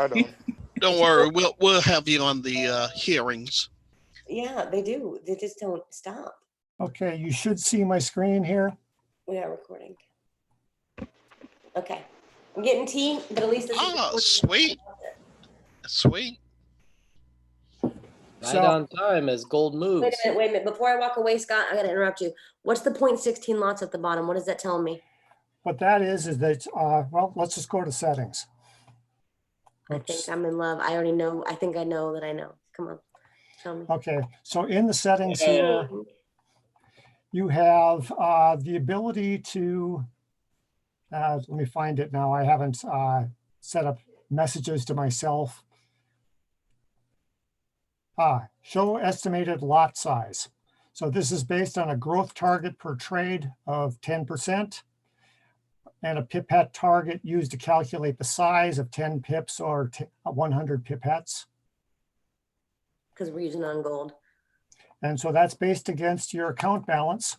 I know. Don't worry, we'll have you on the hearings. Yeah, they do. They just don't stop. Okay, you should see my screen here. We are recording. Okay. I'm getting tea, but at least this is Oh, sweet. Sweet. Right on time as gold moves. Wait a minute. Before I walk away, Scott, I gotta interrupt you. What's the 0.16 lots at the bottom? What is that telling me? What that is that, well, let's just go to settings. Oops. I think I'm in love. I already know. I think I know that I know. Come on, tell me. Okay, so in the settings here, you have the ability to, let me find it now. I haven't set up messages to myself. Show estimated lot size. So this is based on a growth target per trade of 10% and a pipette target used to calculate the size of 10 pips or 100 pipettes. Because we're using on gold. And so that's based against your account balance,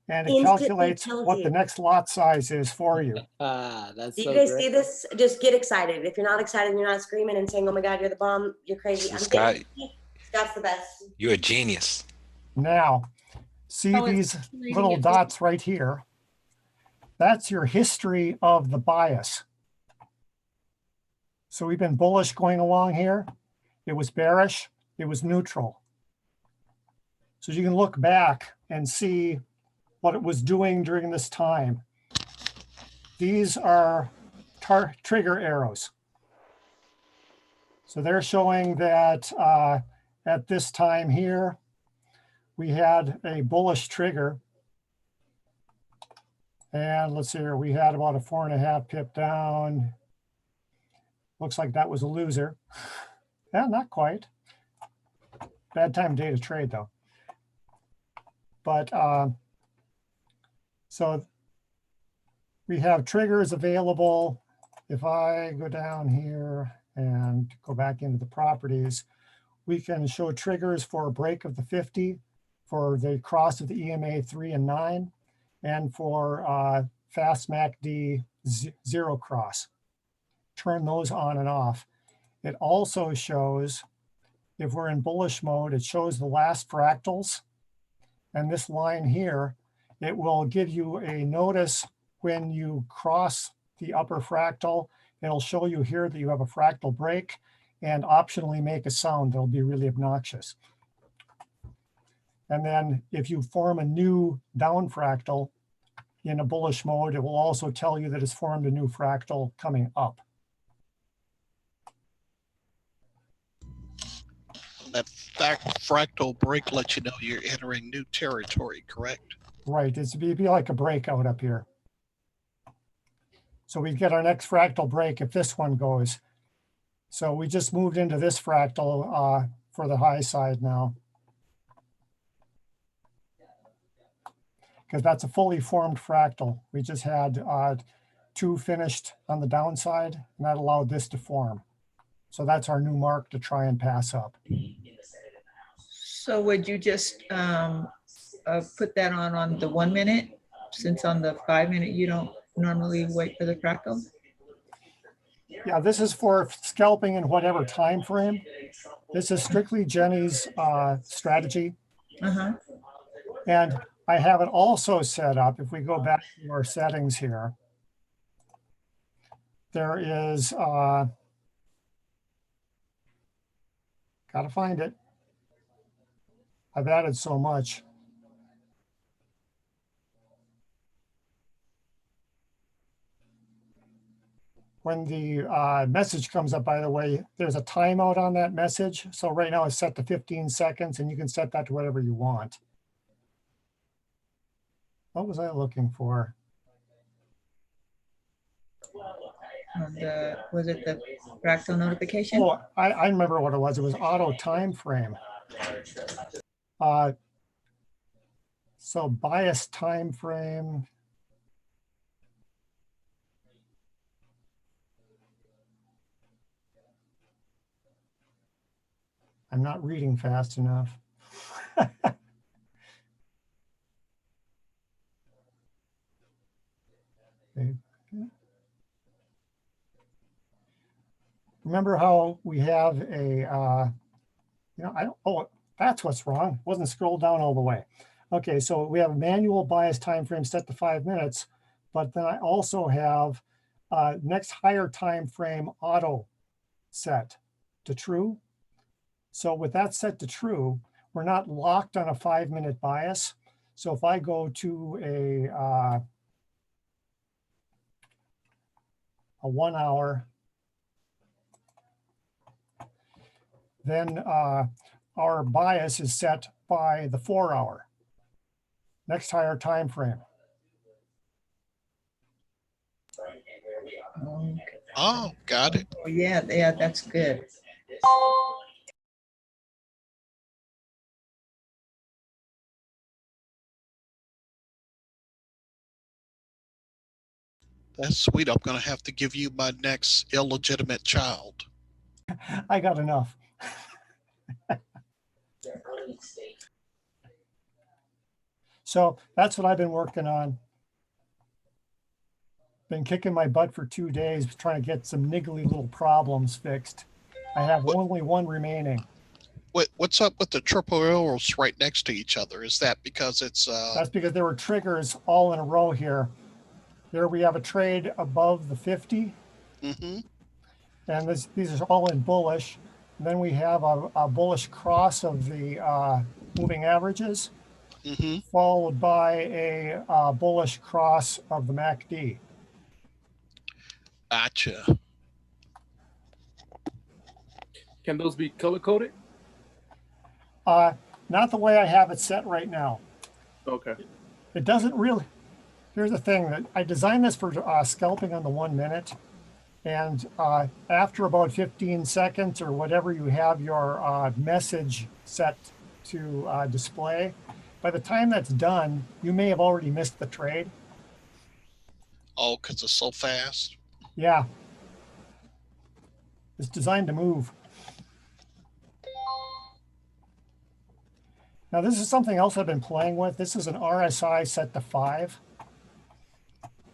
and it calculates what the next lot size is for you. That's Do you guys see this? Just get excited. If you're not excited and you're not screaming and saying, oh my God, you're the bomb, you're crazy. Scott's the best. You're a genius. Now, see these little dots right here? That's your history of the bias. So we've been bullish going along here. It was bearish. It was neutral. So you can look back and see what it was doing during this time. These are trigger arrows. So they're showing that at this time here, we had a bullish trigger. And let's see here, we had about a 4.5 pip down. Looks like that was a loser. Yeah, not quite. Bad time day to trade though. But so we have triggers available. If I go down here and go back into the properties, we can show triggers for a break of the 50, for the cross of the EMA 3 and 9, and for fast MACD 0 cross. Turn those on and off. It also shows, if we're in bullish mode, it shows the last fractals. And this line here, it will give you a notice when you cross the upper fractal. It'll show you here that you have a fractal break, and optionally make a sound that'll be really obnoxious. And then if you form a new down fractal in a bullish mode, it will also tell you that it's formed a new fractal coming up. That fractal break lets you know you're entering new territory, correct? Right, it'd be like a breakout up here. So we get our next fractal break if this one goes. So we just moved into this fractal for the high side now, because that's a fully formed fractal. We just had 2 finished on the downside, and that allowed this to form. So that's our new mark to try and pass up. So would you just put that on the 1 minute, since on the 5 minute you don't normally wait for the fractal? Yeah, this is for scalping in whatever time frame. This is strictly Jenny's strategy. And I have it also set up, if we go back to our settings here, there is, gotta find it. I've added so much. When the message comes up, by the way, there's a timeout on that message. So right now it's set to 15 seconds, and you can set that to whatever you want. What was I looking for? Was it the fractal notification? Oh, I remember what it was. It was auto time frame. So bias time frame. I'm not reading fast enough. remember how we have a, oh, that's what's wrong. Wasn't scrolled down all the way. Okay, so we have a manual bias time frame set to 5 minutes, but then I also have next higher time frame auto set to true. So with that set to true, we're not locked on a 5-minute bias. So if I go to a 1 hour, then our bias is set by the 4 hour, next higher time frame. Okay. Oh, got it. Oh, yeah, yeah, that's good. That's sweet. I'm going to have to give you my next illegitimate child. I got enough. So that's what I've been working on. Been kicking my butt for 2 days trying to get some niggly little problems fixed. I have only one remaining. What's up with the triple arrows right next to each other? Is that because it's That's because there were triggers all in a row here. There we have a trade above the 50. Mm-hmm. And these are all in bullish. And then we have a bullish cross of the moving averages, Mm-hmm. followed by a bullish cross of the MACD. Gotcha. Can those be color coded? Not the way I have it set right now. Okay. It doesn't really. Here's the thing that I designed this for scalping on the 1 minute. And after about 15 seconds or whatever you have your message set to display, by the time that's done, you may have already missed the trade. Oh, because it's so fast. Yeah. It's designed to move. Now, this is something else I've been playing with. This is an RSI set to 5.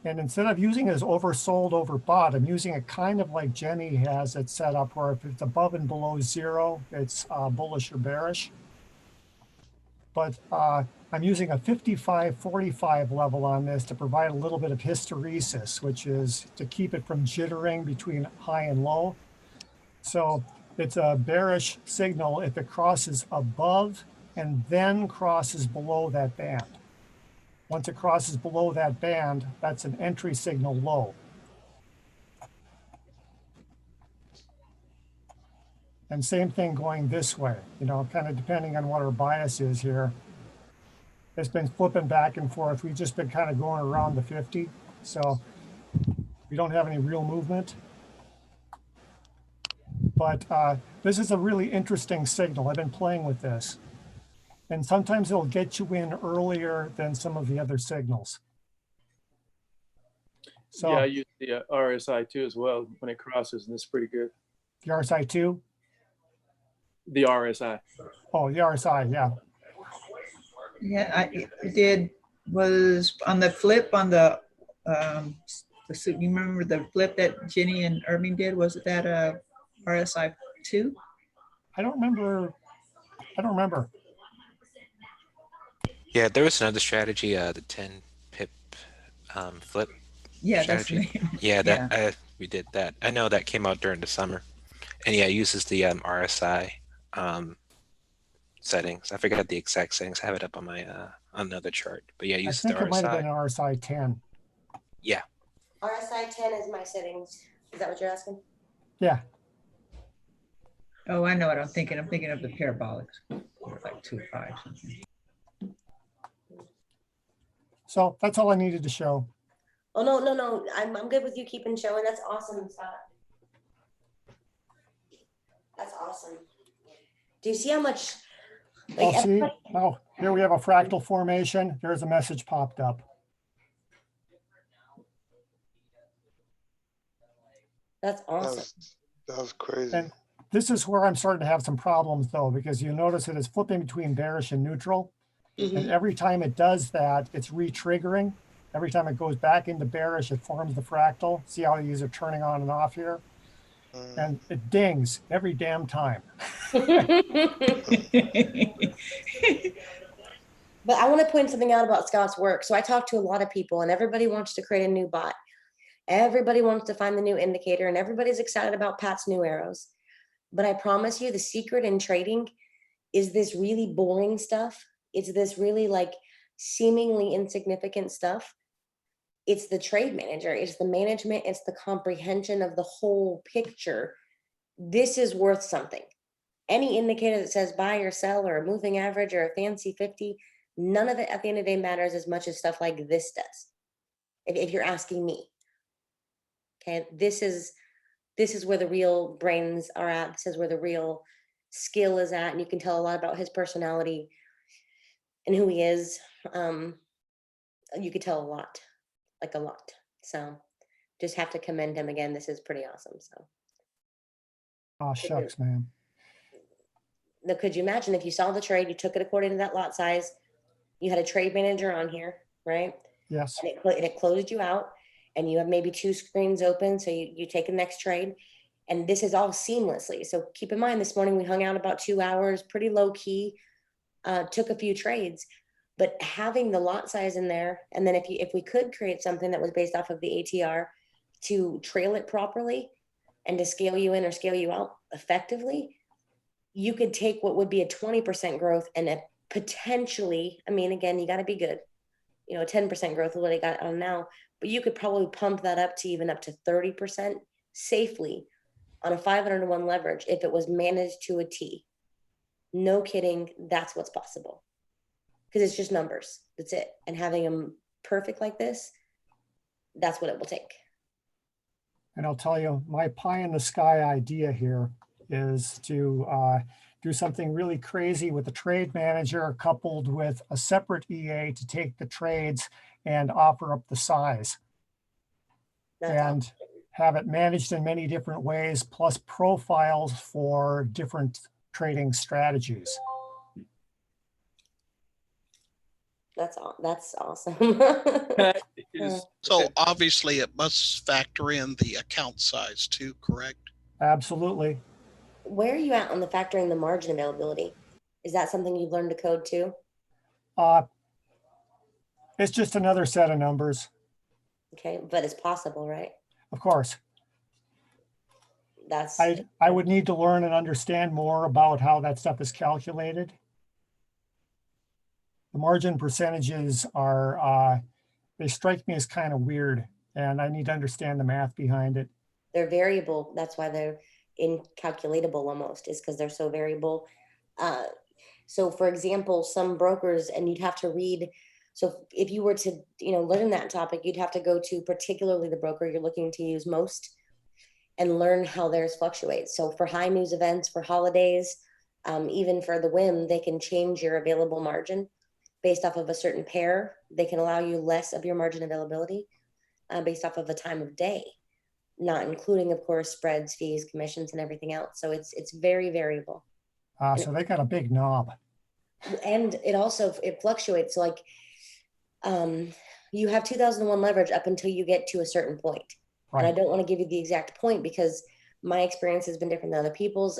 And instead of using it as oversold, overbought, I'm using it kind of like Jenny has it set up, where if it's above and below 0, it's bullish or bearish. But I'm using a 55-45 level on this to provide a little bit of hysteresis, which is to keep it from jittering between high and low. So it's a bearish signal if it crosses above and then crosses below that band. Once it crosses below that band, that's an entry signal low. And same thing going this way, kind of depending on what our bias is here. It's been flipping back and forth. We've just been kind of going around the 50. So we don't have any real movement. But this is a really interesting signal. I've been playing with this. And sometimes it'll get you in earlier than some of the other signals. So Yeah, I use the RSI too as well when it crosses, and it's pretty good. the RSI 2? The RSI. Oh, the RSI, yeah. Yeah, was on the flip on the you remember the flip that Jenny and Irving did? Was it that RSI 2? I don't remember. Yeah, there was another strategy, the 10 pip flip. Yeah, strategy. that's the name. Yeah, we did that. I know that came out during the summer, and yeah, it uses the RSI settings. I forgot the exact settings. I have it up on my on another chart, but yeah, it I uses think the it might have been RSI. RSI 10. Yeah. RSI 10 is my settings. Is that what you're asking? Yeah. Oh, I know what I'm thinking. I'm thinking of the parabolics, like 2.5 something. So that's all I needed to show. Oh, no. I'm good with you keeping showing. That's awesome, Scott. That's awesome. Do you see how much? Oh, see? everybody- Oh, here we have a fractal formation. There's a message popped up. That's awesome. That was crazy. And this is where I'm starting to have some problems, though, because you notice it is flipping between bearish and neutral. And every time it does that, it's re-triggering. Every time it goes back into bearish, it forms the fractal. See how these are turning on and off here? and it dings every damn time. But I want to point something out about Scott's work. So I talked to a lot of people and everybody wants to create a new bot. Everybody wants to find the new indicator and everybody's excited about Pat's new arrows. But I promise you the secret in trading is this really boring stuff. It's this really like seemingly insignificant stuff. It's the trade manager, it's the management, it's the comprehension of the whole picture. This is worth something. Any indicator that says buy or sell or a moving average or a fancy 50, none of it at the end of the day matters as much as stuff like this does. If you're asking me, okay, this is where the real brains are at. This is where the real skill is at. And you can tell a lot about his personality and who he is. You could tell a lot, like a lot. So just have to commend him again. This is pretty awesome. So. Oh, shucks, man. Now, could you imagine if you saw the trade, you took it according to that lot size, you had a trade manager on here, right? Yes. And it closed you out and you have maybe 2 screens open. So you take the next trade and this is all seamlessly. So keep in mind, this morning we hung out about 2 hours, pretty low key, took a few trades, but having the lot size in there. And then if we could create something that was based off of the ATR to trail it properly and to scale you in or scale you out effectively, you could take what would be a 20% growth and a potentially, I mean, again, you got to be good, you know, 10% growth is what I got on now, but you could probably pump that up to even up to 30% safely on a 500-to-1 leverage if it was managed to a T. No kidding, that's what's possible. Because it's just numbers, that's it. And having them perfect like this, that's what it will take. And I'll tell you, my pie in the sky idea here is to do something really crazy with the trade manager coupled with a separate EA to take the trades and offer up the size. That's And awesome. have it managed in many different ways, plus profiles for different trading strategies. That's awesome. Is- So obviously it must factor in the account size too, correct? Absolutely. Where are you at on the factoring the margin availability? Is that something you've learned to code too? It's just another set of numbers, Okay, but it's possible, right? of course. That's I would need to learn and understand more about how that stuff is calculated. The margin percentages are, they strike me as kind of weird, and I need to understand the math behind it. they're variable. That's why they're incalculatable almost, is because they're so variable. So for example, some brokers, and you'd have to read, so if you were to, learn that topic, you'd have to go to particularly the broker you're looking to use most and learn how theirs fluctuates. So for high news events, for holidays, even for the WIM, they can change your available margin based off of a certain pair. They can allow you less of your margin availability based off of a time of day, not including, of course, spreads, fees, commissions, and everything else. So it's very variable. So they got a big knob. And it fluctuates. So like you have 2001 leverage up until you get to a certain point. Right. And I don't want to give you the exact point because my experience has been different than other people's.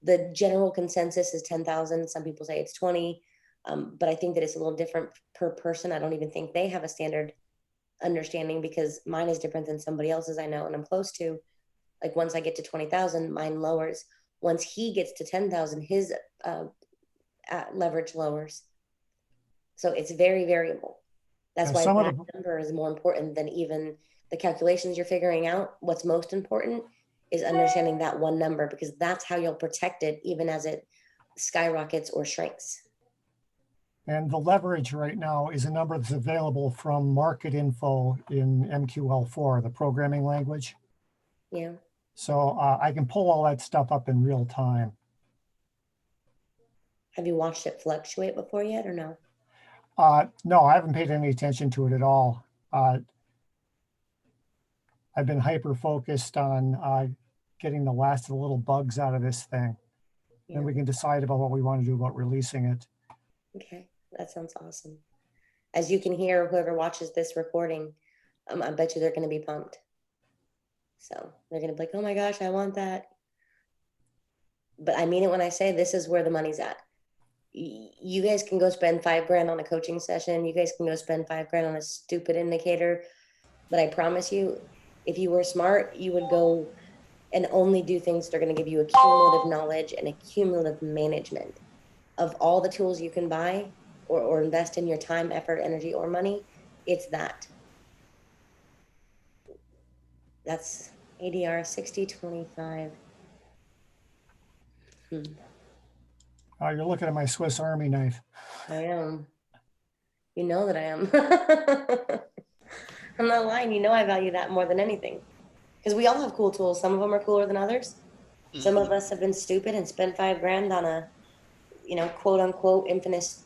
The general consensus is 10,000. Some people say it's 20. But I think that it's a little different per person. I don't even think they have a standard understanding because mine is different than somebody else's I know and I'm close to. Like once I get to 20,000, mine lowers. Once he gets to 10,000, his leverage lowers. So it's very variable. That's why that number is more important than even the calculations you're figuring out. What's most important is understanding that one number because that's how you'll protect it even as it skyrockets or shrinks. And the leverage right now is a number that's available from market info in MQL4, the programming language. Yeah. So I can pull all that stuff up in real time. Have you watched it fluctuate before yet or no? No, I haven't paid any attention to it at all. I've been hyper-focused on getting the last of the little bugs out of this thing. Yeah. Then we can decide about what we want to do about releasing it. Okay, that sounds awesome. As you can hear, whoever watches this recording, I bet you they're going to be pumped. So they're gonna be like, oh my gosh, I want that. But I mean it when I say this is where the money's at. You guys can go spend $5,000 on a coaching session. You guys can go spend $5,000 on a stupid indicator. But I promise you, if you were smart, you would go and only do things that are going to give you a cumulative knowledge and a cumulative management of all the tools you can buy or invest in your time, effort, energy, or money. It's that. That's ADR 60-25. You're looking at my Swiss Army knife. I am. You know that I am. I'm not lying. You know I value that more than anything. Because we all have cool tools. Some of them are cooler than others. Some of us have been stupid and spent $5,000 on a, quote unquote, infamous,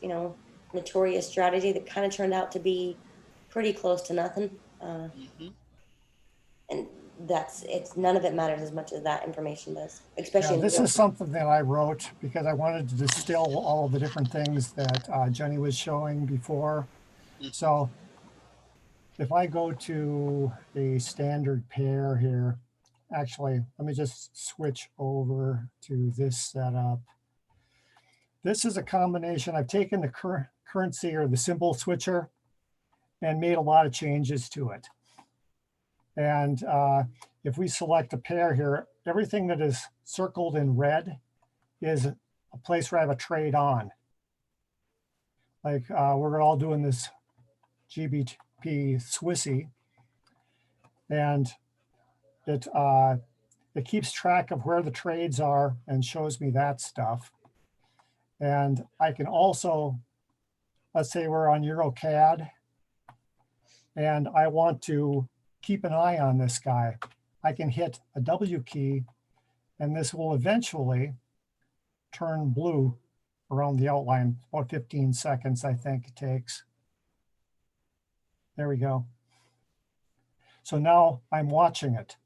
notorious strategy that kind of turned out to be pretty close to nothing. And it's none of it matters as much as that information does, especially. This is something that I wrote because I wanted to distill all the different things that Jenny was showing before. So if I go to a standard pair here, actually, let me just switch over to this setup. This is a combination. I've taken the currency or the symbol switcher and made a lot of changes to it. And if we select a pair here, everything that is circled in red is a place where I have a trade on. Like we're all doing this GBP Swissy, and it keeps track of where the trades are and shows me that stuff. And I can also, let's say we're on EuroCAD, and I want to keep an eye on this guy. I can hit a W key, and this will eventually turn blue around the outline. About 15 seconds, I think it takes. There we go. So now I'm watching it.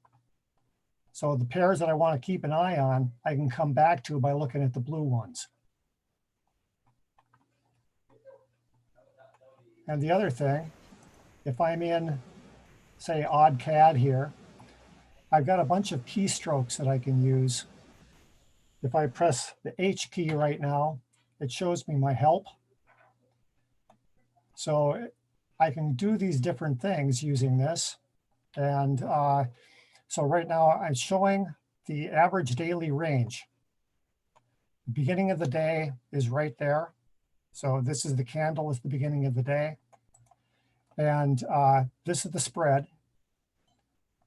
So the pairs that I want to keep an eye on, I can come back to by looking at the blue ones. And the other thing, if I'm in, say, OddCAD here, I've got a bunch of keystrokes that I can use. If I press the H key right now, it shows me my help. So I can do these different things using this. And so right now I'm showing the average daily range. The beginning of the day is right there. So this is the candle at the beginning of the day. And this is the spread,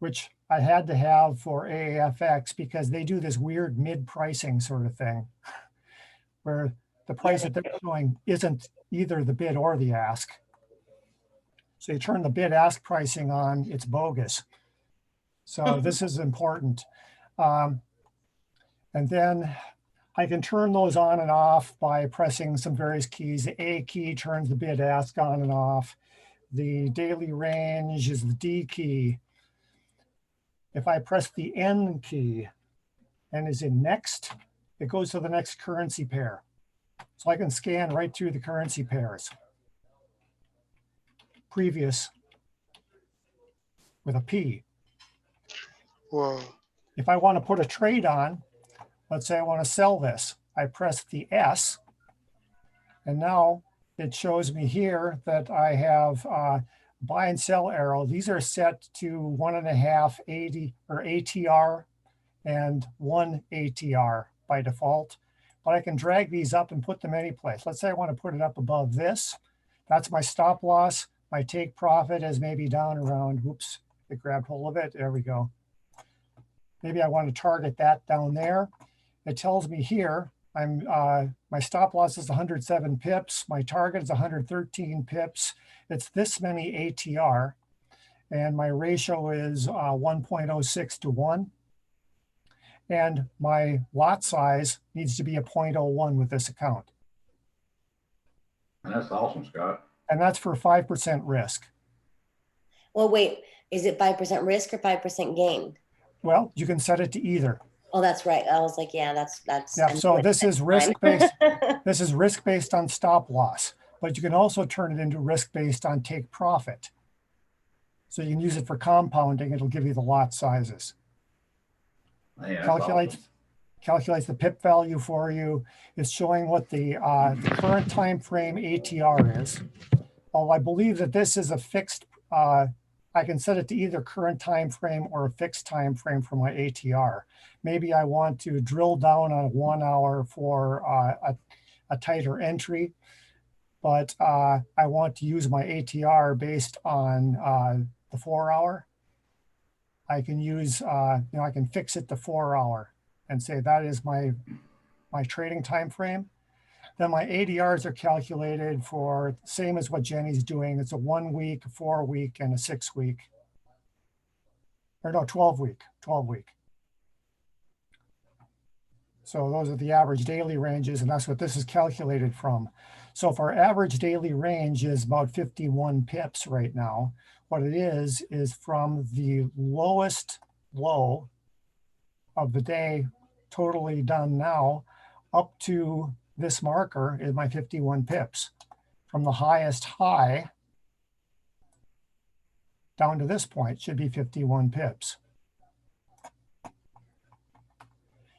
which I had to have for AAFX because they do this weird mid-pricing sort of thing where the price that they're showing isn't either the bid or the ask. So you turn the bid ask pricing on, it's bogus. So this is important. And then I can turn those on and off by pressing some various keys. The A key turns the bid ask on and off. The daily range is the D key. If I press the N key and is in next, it goes to the next currency pair. So I can scan right through the currency pairs. Previous with a P. Whoa. If I want to put a trade on, let's say I want to sell this, I press the S, and now it shows me here that I have buy and sell arrow. These are set to 1.5 80 or ATR and 1 ATR by default, but I can drag these up and put them any place. Let's say I want to put it up above this. That's my stop loss. My take profit is maybe down around, whoops, it grabbed hold of it. There we go. Maybe I want to target that down there. It tells me here, my stop loss is 107 pips. My target is 113 pips. It's this many ATR. And my ratio is 1.06 to 1. And my lot size needs to be a 0.01 with this account. That's awesome, Scott. And that's for 5% risk. Well, wait, is it 5% risk or 5% gain? Well, you can set it to either. Oh, that's right. I was like, yeah, that's. Yeah, so this is risk-based. This is risk-based on stop loss, but you can also turn it into risk-based on take profit. So you can use it for compounding. It'll give you the lot sizes. Yeah, that's Calculates the PIP value for you. It's showing what the current time frame ATR is. Well, I believe that this is a fixed, I can set it to either current time frame or a fixed time frame for my ATR. Maybe I want to drill down on 1 hour for a tighter entry, but I want to use my ATR based on the 4 hour. I can use, I can fix it to 4 hour and say that is my trading time frame. Then my ADRs are calculated for same as what Jenny's doing. It's a 1 week, a 4 week, and a 6 week. Or no, 12 week. So those are the average daily ranges, and that's what this is calculated from. So if our average daily range is about 51 pips right now, what it is from the lowest low of the day, totally done now, up to this marker is my 51 pips. From the highest high down to this point should be 51 pips.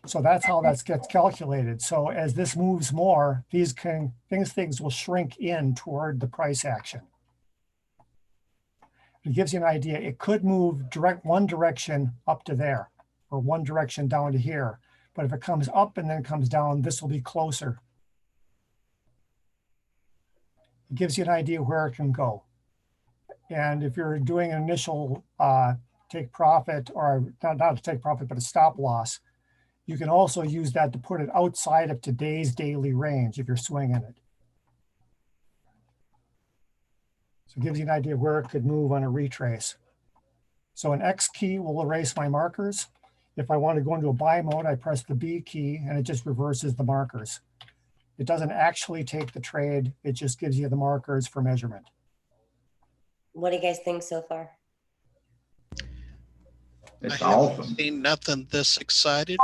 So that's how that gets calculated. So as this moves more, things will shrink in toward the price action. It gives you an idea. It could move one direction up to there or one direction down to here. But if it comes up and then comes down, this will be closer. It gives you an idea where it can go. And if you're doing an initial take profit, or not a take profit, but a stop loss, you can also use that to put it outside of today's daily range if you're swinging it. So it gives you an idea where it could move on a retrace. So an X key will erase my markers. If I want to go into a buy mode, I press the B key and it just reverses the markers. It doesn't actually take the trade. It just gives you the markers for measurement. What do you guys think so far? It's I haven't awesome. seen nothing this excited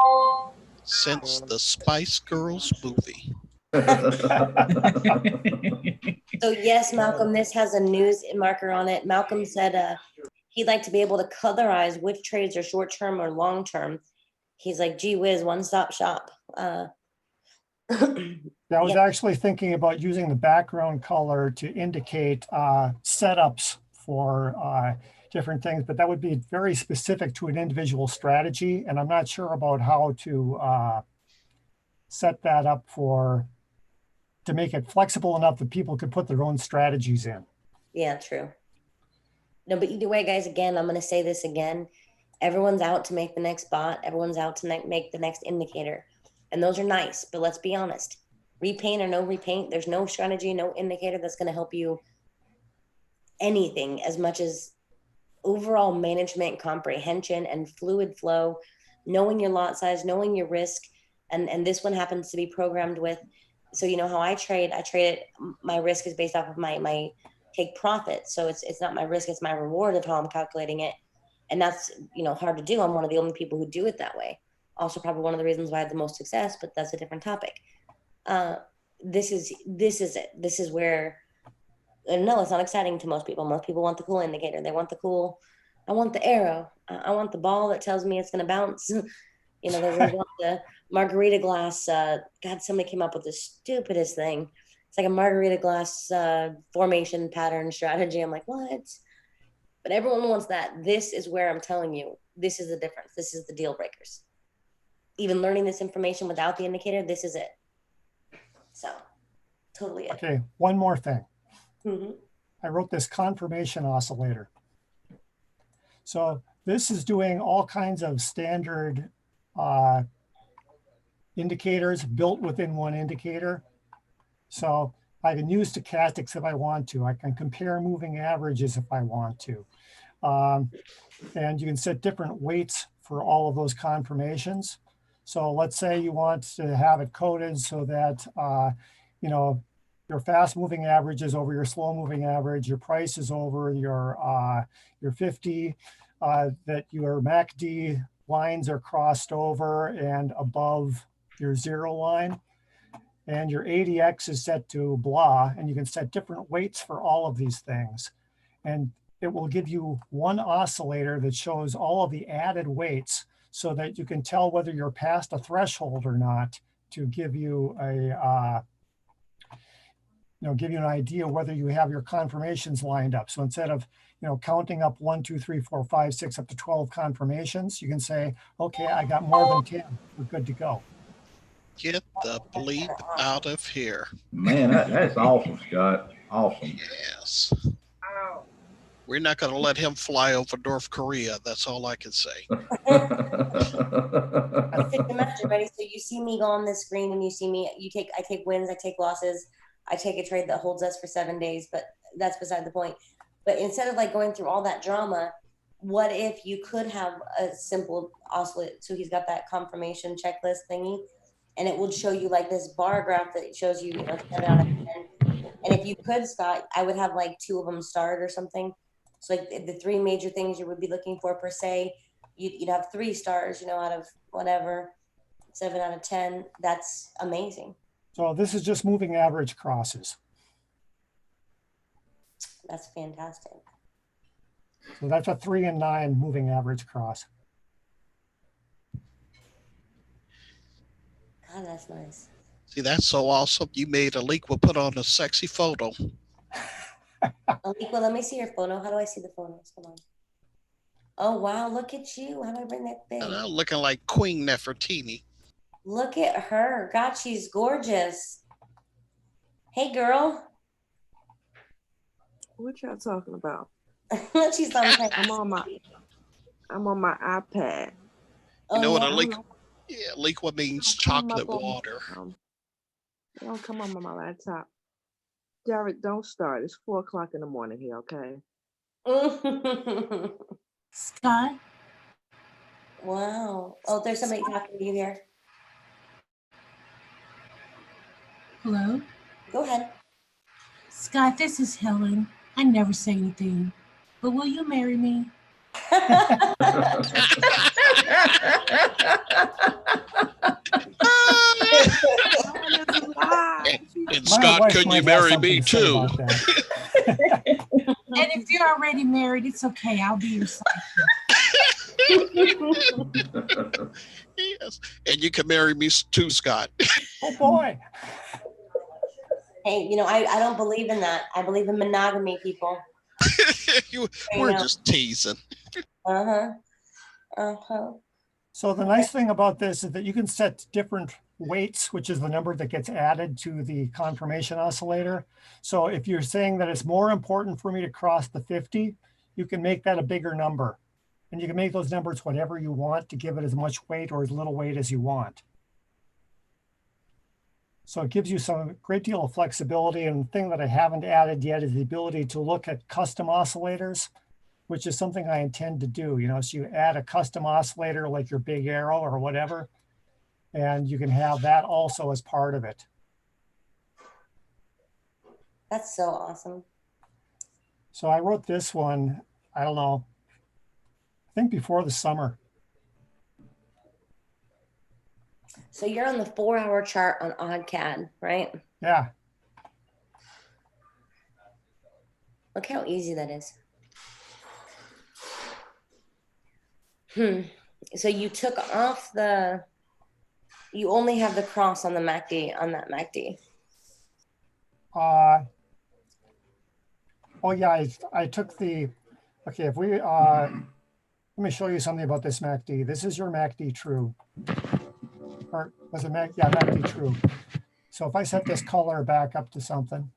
since the Spice Girls movie. So yes, Malcolm, this has a news marker on it. Malcolm said he'd like to be able to colorize which trades are short-term or long-term. He's like, gee whiz, one-stop shop. I was actually thinking about using the background color to indicate setups for different things, but that would be very specific to an individual strategy. And I'm not sure about how to set that up to make it flexible enough that people could put their own strategies in. Yeah, true. No, but either way, guys, again, I'm going to say this again. Everyone's out to make the next bot. Everyone's out to make the next indicator. And those are nice, but let's be honest. Repaint or no repaint, there's no strategy, no indicator that's going to help you anything as much as overall management comprehension and fluid flow, knowing your lot size, knowing your risk. And this one happens to be programmed with, so you know how I trade it, my risk is based off of my take profit. So it's not my risk, it's my reward of how I'm calculating it. And that's, hard to do. I'm one of the only people who do it that way. Also probably one of the reasons why I had the most success, but that's a different topic. This is it. This is where, no, it's not exciting to most people. Most people want the cool indicator. They want I want the arrow. I want the ball that tells me it's going to bounce. They want the margarita glass. God, somebody came up with the stupidest thing. It's like a margarita glass formation pattern strategy. I'm like, what? But everyone wants that. This is where I'm telling you, this is the difference. This is the deal breakers. Even learning this information without the indicator, this is it. So, totally it. Okay, one more thing. Mm-hmm. I wrote this confirmation oscillator. So this is doing all kinds of standard indicators built within one indicator. So I can use stochastics if I want to. I can compare moving averages if I want to. And you can set different weights for all of those confirmations. So let's say you want to have it coded so that, your fast moving average is over your slow moving average, your price is over your 50, that your MACD lines are crossed over and above your 0 line, and your ADX is set to blah, and you can set different weights for all of these things. And it will give you one oscillator that shows all of the added weights so that you can tell whether you're past a threshold or not to give you a, give you an idea whether you have your confirmations lined up. So instead of, counting up 1, 2, 3, 4, 5, 6, up to 12 confirmations, you can say, okay, I got more than 10. We're good to go. Get the bleep out of here. Man, that's awesome, Scott. Awesome. Yes. We're not going to let him fly over North Korea. That's all I can say. I mentioned, ready? So you see me go on this screen and you see me, I take wins, I take losses. I take a trade that holds us for 7 days, but that's beside the point. But instead of like going through all that drama, what if you could have a simple oscillator? So he's got that confirmation checklist thingy, and it would show you like this bar graph that shows you, 7 out of 10. And if you could, Scott, I would have like 2 of them starred or something. So like the 3 major things you would be looking for per se, you'd have 3 stars, out of whatever, 7 out of 10. That's amazing. So this is just moving average crosses. That's fantastic. So that's a 3 and 9 moving average cross. God, that's nice. See, that's so awesome. You made Aliqua put on a sexy photo. Aliqua, let me see your photo. How do I see the photos? Hold on. Oh, wow. Look at you. How do I bring that big? And I'm looking like Queen Nefertiti. Look at her. God, she's gorgeous. Hey, girl. What y'all talking about? She's on I'm on my iPad. You know what yeah. Aliqua? Yeah, Aliqua means chocolate water. It don't come on my laptop. Jared, don't start. It's 4 o'clock in the morning here, okay? Scott? Wow. Oh, there's somebody talking to you here. Hello? Go ahead. Scott, this is Helen. I never say anything, but will you marry me? And Scott, could you marry me too? And if you're already married, it's okay. I'll be your sidekick. Yes. And you can marry me too, Scott. Oh boy. Hey, I don't believe in that. I believe in monogamy, people. We're just teasing. Uh-huh. Uh-huh. So the nice thing about this is that you can set different weights, which is the number that gets added to the confirmation oscillator. So if you're saying that it's more important for me to cross the 50, you can make that a bigger number. And you can make those numbers whatever you want to give it as much weight or as little weight as you want. So it gives you some great deal of flexibility. And the thing that I haven't added yet is the ability to look at custom oscillators, which is something I intend to do. So you add a custom oscillator like your Big Arrow or whatever, and you can have that also as part of it. That's so awesome. So I wrote this one, I don't know, I think before the summer. So you're on the 4-hour chart on OddCAD, right? Yeah. Look how easy that is. So you took off you only have the cross on the MACD, on that MACD. Oh yeah, I took okay, if we, let me show you something about this MACD. This is your MACD true. Or was it MACD true. So if I set this color back up to something,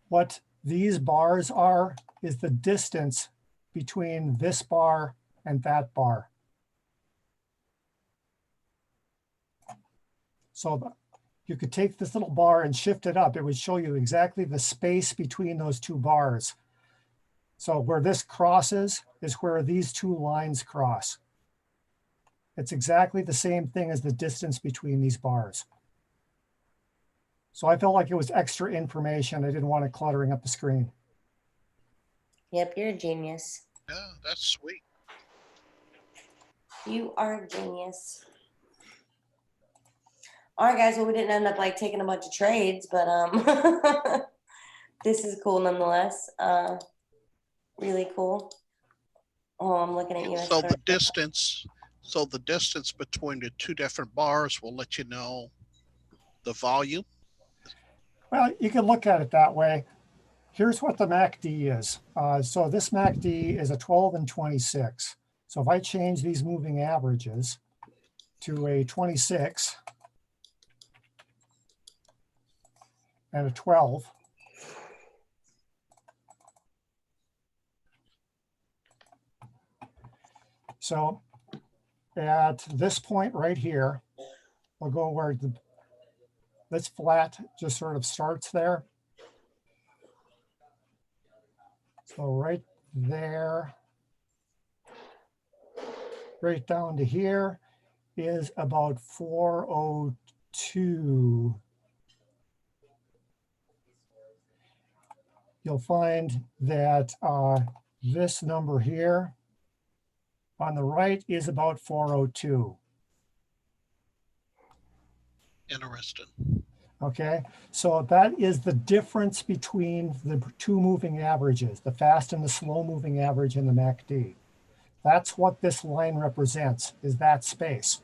what these bars are is the distance between this bar and that bar. So you could take this little bar and shift it up. It would show you exactly the space between those 2 bars. So where this crosses is where these 2 lines cross. It's exactly the same thing as the distance between these bars. So I felt like it was extra information. I didn't want it cluttering up the screen. Yep, you're a genius. Yeah, that's sweet. You are a genius. All right, guys. Well, we didn't end up like taking a bunch of trades, but this is cool nonetheless. Really cool. Oh, I'm looking at you. So the distance between the two different bars will let you know the volume. Well, you can look at it that way. Here's what the MACD is. So this MACD is a 12 and 26. So if I change these moving averages to a 26 and a 12, so at this point right here, we'll go where this flat just sort of starts there. So right there, right down to here is about 402. You'll find that this number here on the right is about 402. Interesting. Okay, so that is the difference between the two moving averages, the fast and the slow moving average in the MACD. That's what this line represents, is that space.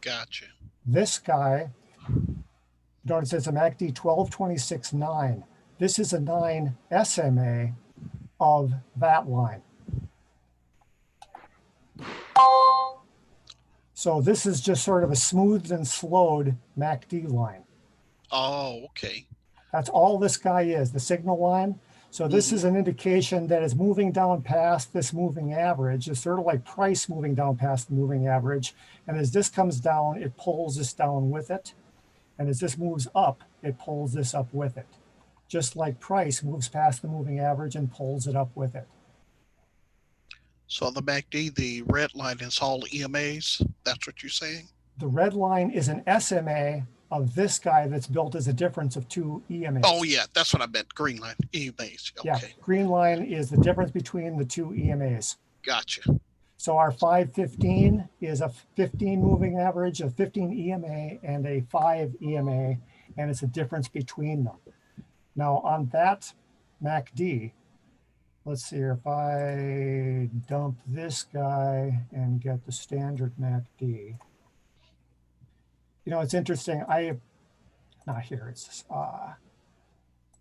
Gotcha. This guy, notice it's a MACD 1226.9. This is a 9 SMA of that line. So this is just sort of a smoothed and slowed MACD line. Oh, okay. That's all this guy is, the signal line. So this is an indication that it's moving down past this moving average. It's sort of like price moving down past the moving average. And as this comes down, it pulls this down with it. And as this moves up, it pulls this up with it. Just like price moves past the moving average and pulls it up with it. So the MACD, the red line is all EMAs. That's what you're saying? The red line is an SMA of this guy that's built as a difference of two EMAs. Oh yeah, that's what I meant. Green line, EMAs. Okay. Yeah, green line is the difference between the two EMAs. Gotcha. So our 515 is a 15 moving average, a 15 EMA and a 5 EMA, and it's a difference between them. Now on that MACD, let's see here, if I dump this guy and get the standard MACD. You know, it's interesting. Not here, it's,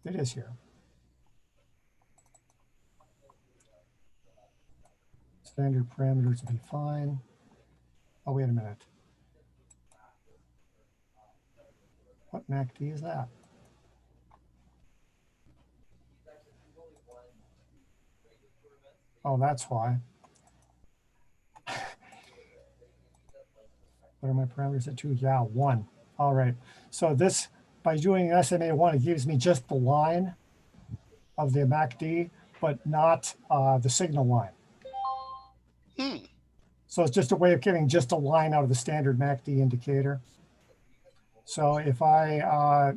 it is here. Standard parameters will be fine. Oh, wait a minute. What MACD is that? Oh, that's why. What are my parameters at 2? Yeah, 1. All right. So this, by doing SMA 1, it gives me just the line of the MACD, but not the signal line. So it's just a way of getting just a line out of the standard MACD indicator. So if I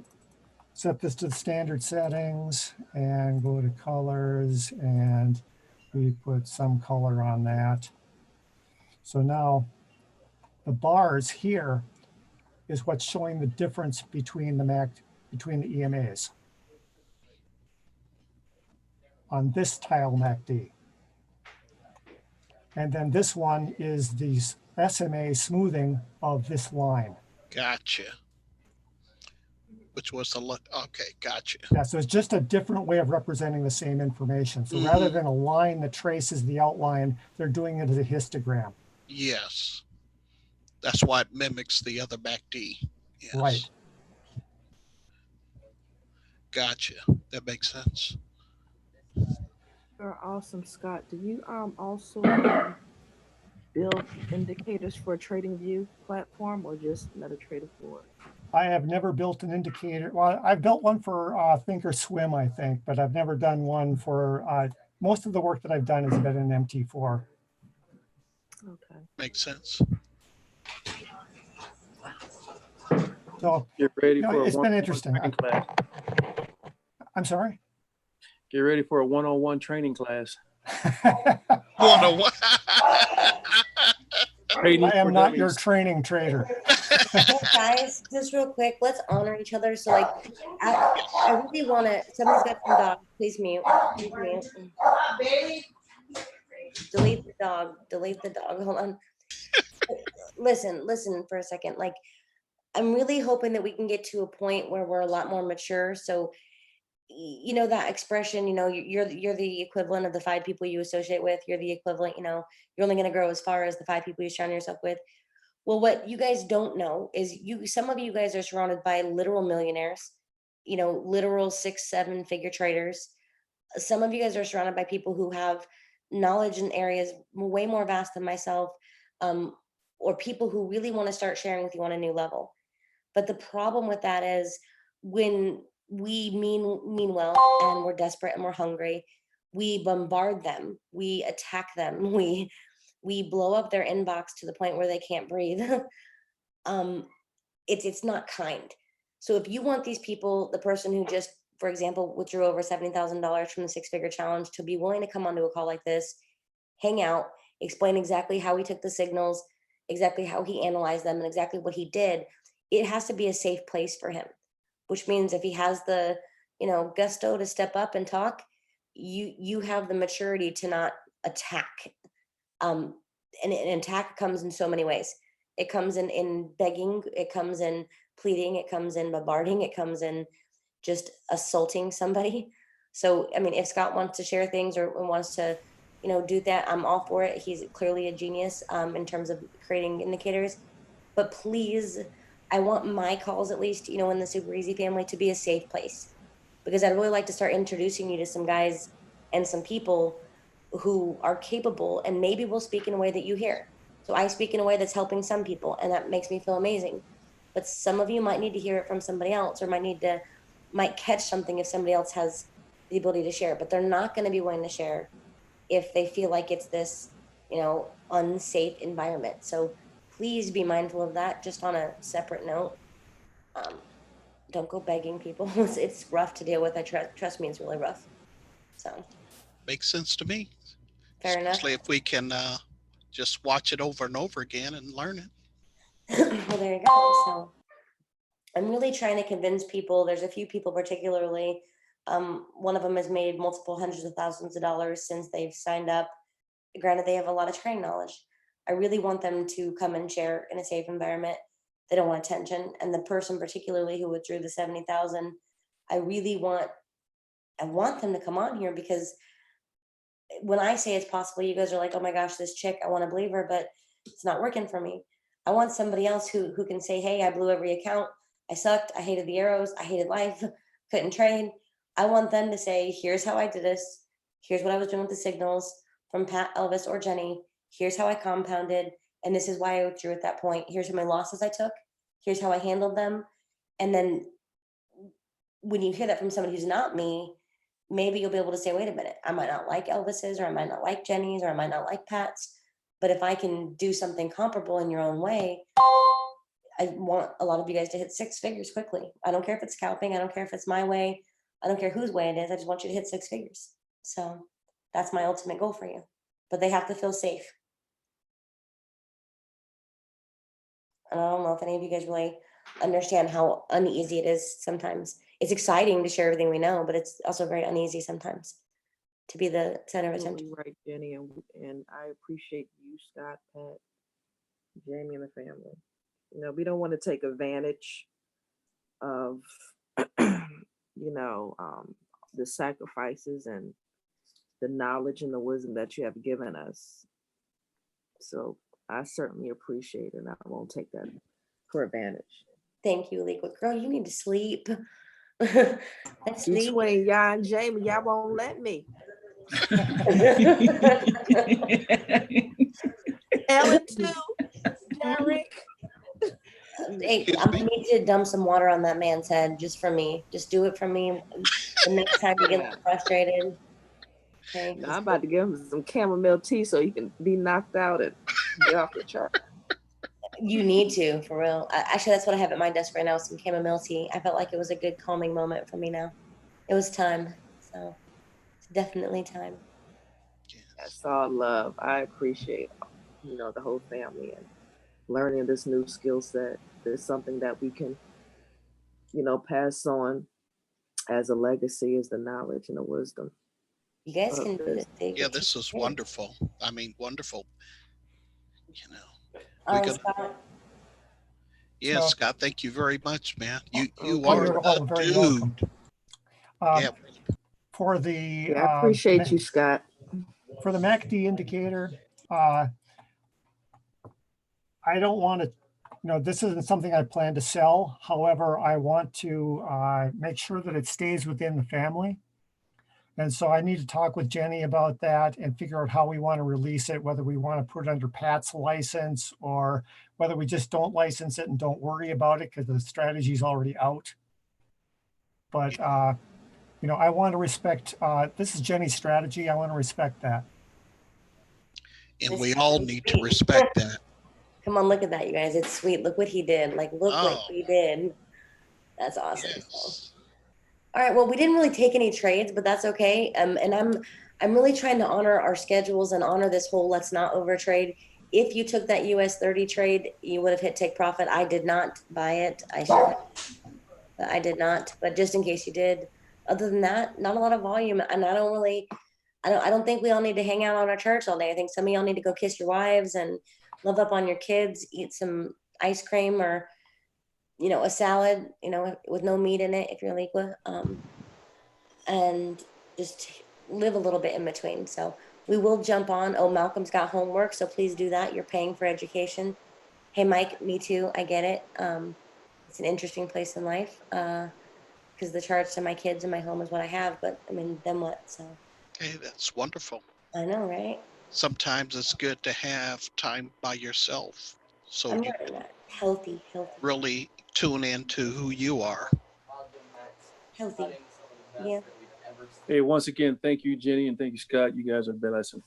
set this to the standard settings and go to colors and we put some color on that. So now the bars here is what's showing the difference between the EMAs on this tile MACD. And then this one is the SMA smoothing of this line. Gotcha. Which was the look. Okay, gotcha. Yeah, so it's just a different way of representing the same information. So rather than a line that traces the outline, they're doing it as a histogram. Yes. That's why it mimics the other MACD. Yes. Right. Gotcha. That makes sense. You're awesome, Scott. Do you also build indicators for a TradingView platform or just MetaTrader 4? I have never built an indicator. Well, I've built one for Thinkorswim, I think, but I've never done one for, most of the work that I've done has been in MT4. Okay. Makes sense. So Get ready you know, for it's been interesting. training class. I'm sorry? Get ready for a one-on-one training class. 101. Trading I am for not dummies. your training trader. Hey, guys, just real quick, let's honor each other. So like, I really want to, somebody's got some dog, please mute. Please mute. Delete the dog, hold on. Listen for a second. Like, I'm really hoping that we can get to a point where we're a lot more mature. So, you know, that expression, you know, you're the equivalent of the 5 people you associate with. You're the equivalent, you know, you're only going to grow as far as the 5 people you surround yourself with. Well, what you guys don't know is some of you guys are surrounded by literal millionaires, you know, literal 6, 7 figure traders. Some of you guys are surrounded by people who have knowledge in areas way more vast than myself, or people who really want to start sharing with you on a new level. But the problem with that is when we mean well and we're desperate and we're hungry, we bombard them, we attack them, we blow up their inbox to the point where they can't breathe. It's not kind. So if you want these people, the person who just, for example, withdrew over $70,000 from the 6-figure challenge, to be willing to come onto a call like this, hang out, explain exactly how he took the signals, exactly how he analyzed them, and exactly what he did, it has to be a safe place for him. Which means if he has the, you know, gusto to step up and talk, you have the maturity to not attack. And an attack comes in so many ways. It comes in begging, it comes in pleading, it comes in bombarding, it comes in just assaulting somebody. So, I mean, if Scott wants to share things or wants to, you know, do that, I'm all for it. He's clearly a genius in terms of creating indicators. But please, I want my calls, at least, you know, in the Super Easy family, to be a safe place, because I'd really like to start introducing you to some guys and some people who are capable, and maybe will speak in a way that you hear. So I speak in a way that's helping some people, and that makes me feel amazing. But some of you might need to hear it from somebody else, or might catch something if somebody else has the ability to share, but they're not going to be willing to share if they feel like it's this, you know, unsafe environment. So please be mindful of that. Just on a separate note, don't go begging people. It's rough to deal with. Trust me, it's really rough. So Makes sense to me. fair enough. Especially if we can just watch it over and over again and learn it. Well, there you go. So I'm really trying to convince people. There's a few people particularly. One of them has made multiple hundreds of thousands of dollars since they've signed up. Granted, they have a lot of trading knowledge. I really want them to come and share in a safe environment. They don't want attention. And the person particularly who withdrew the 70,000, I want them to come on here, because when I say it's possible, you guys are like, oh my gosh, this chick, I want to believe her, but it's not working for me. I want somebody else who can say, hey, I blew every account. I sucked. I hated the arrows. I hated life. Couldn't trade. I want them to say, here's how I did this. Here's what I was doing with the signals from Pat, Elvis, or Jenny. Here's how I compounded. And this is why I withdrew at that point. Here's how many losses I took. Here's how I handled them. And then when you hear that from somebody who's not me, maybe you'll be able to say, wait a minute, I might not like Elvis's, or I might not like Jenny's, or I might not like Pat's. But if I can do something comparable in your own way, I want a lot of you guys to hit 6 figures quickly. I don't care if it's scalping. I don't care if it's my way. I don't care whose way it is. I just want you to hit 6 figures. So that's my ultimate goal for you. But they have to feel safe. And I don't know if any of you guys really understand how uneasy it is sometimes. It's exciting to share everything we know, but it's also very uneasy sometimes to be the center of attention. Absolutely right, Jenny, and I appreciate you, Scott, Pat, Jamie, and the family. You know, we don't want to take advantage of, you know, the sacrifices and the knowledge and the wisdom that you have given us. So I certainly appreciate it, and I won't take that for advantage. Thank you, Liquid Girl. You need to sleep. Let's sleep. Between y'all and Jamie, y'all won't let me. Ellen too, Derek. Hey, I'm gonna need you to dump some water on that man's head just for me. Just do it for me. The next time you get frustrated. Okay. I'm about to give him some chamomile tea so he can be knocked out and get off the chart. You need to, for real. Actually, that's what I have at my desk right now, some chamomile tea. I felt like it was a good calming moment for me now. It was time. So it's definitely time. That's all love. I appreciate, you know, the whole family. And learning this new skill set is something that we can, pass on as a legacy, is the knowledge and the wisdom. You guys can do this. Yeah, this is wonderful. I mean, wonderful. We Oh, could, Scott, yeah, So- Scott, thank you very much, man. You Oh, are you're all a very dude. welcome. Yeah, For the. Yeah, I appreciate you, Scott. For the MACD indicator, I don't want to, this isn't something I plan to sell. However, I want to make sure that it stays within the family. And so I need to talk with Jenny about that and figure out how we want to release it, whether we want to put it under Pat's license or whether we just don't license it and don't worry about it because the strategy is already out. But, I want to respect, this is Jenny's strategy. I want to respect that. and we all need to respect that. come on, look at that, you guys. It's sweet. Look what he did. Like, look what Oh. he did. That's awesome. So. Yes. All right. Well, we didn't really take any trades, but that's okay. And I'm really trying to honor our schedules and honor this whole let's not overtrade. If you took that US 30 trade, you would have hit take profit. I did not buy it. I should have, but I did not. But just in case you did, other than that, not a lot of volume. And I don't think we all need to hang out on our church all day. I think some of y'all need to go kiss your wives and love up on your kids, eat some ice cream or a salad, with no meat in it if you're Liqua, and just live a little bit in between. So we will jump on. Oh, Malcolm's got homework, so please do that. You're paying for education. Hey, Mike, me too. I get it. It's an interesting place in life because the charge to my kids and my home is what I have, but I mean, then what? So Hey, that's wonderful. I know, right? Sometimes it's good to have time by yourself. So I'm you learning that. Healthy. really tune into who you are. Healthy. Yeah. Hey, once again, thank you, Jenny, and thank you, Scott. You guys are blessing.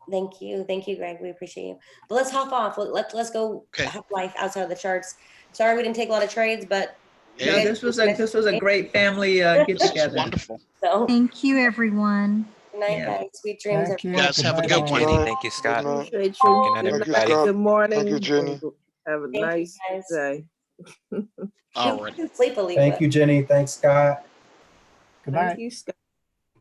Thank you, Greg. We appreciate you. But let's hop off. Let's go Okay. have life outside of the charts. Sorry we didn't take a lot of trades, but No, Hey, this was a great family get this is together. wonderful. so Thank you, everyone. good night, Yeah. guys. Sweet dreams. Thank you. You guys have a night, good all. one. Jenny, night. thank you, Scott. Good night. Appreciate Good you. night, Thank you, everybody. Scott. Good morning. Thank you, Jenny. Have a Thank you, nice guys. day. All right. Sleep, Alika. Thank you, Jenny. Thanks, Scott. Good night. Thank you, Scott.